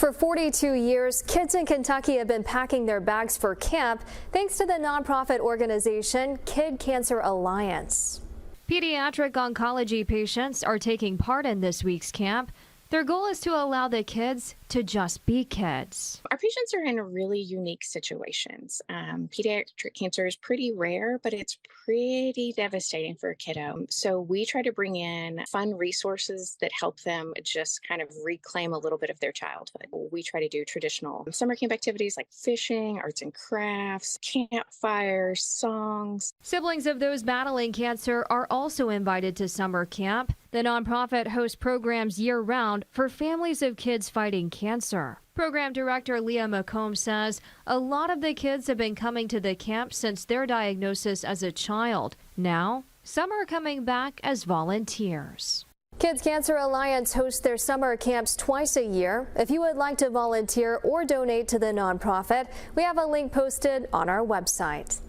For 42 years, kids in Kentucky have been packing their bags for camp thanks to the nonprofit organization Kid Cancer Alliance. Pediatric oncology patients are taking part in this week's camp. Their goal is to allow the kids to just be kids. Our patients are in really unique situations. Pediatric cancer is pretty rare, but it's pretty devastating for a kiddo. So we try to bring in fun resources that help them just kind of reclaim a little bit of their childhood. We try to do traditional summer camp activities like fishing, arts and crafts, campfires, songs. Siblings of those battling cancer are also invited to summer camp. The nonprofit hosts programs year-round for families of kids fighting cancer. Program Director Leah McComb says a lot of the kids have been coming to the camp since their diagnosis as a child. Now, some are coming back as volunteers. Kids Cancer Alliance hosts their summer camps twice a year. If you would like to volunteer or donate to the nonprofit, we have a link posted on our website.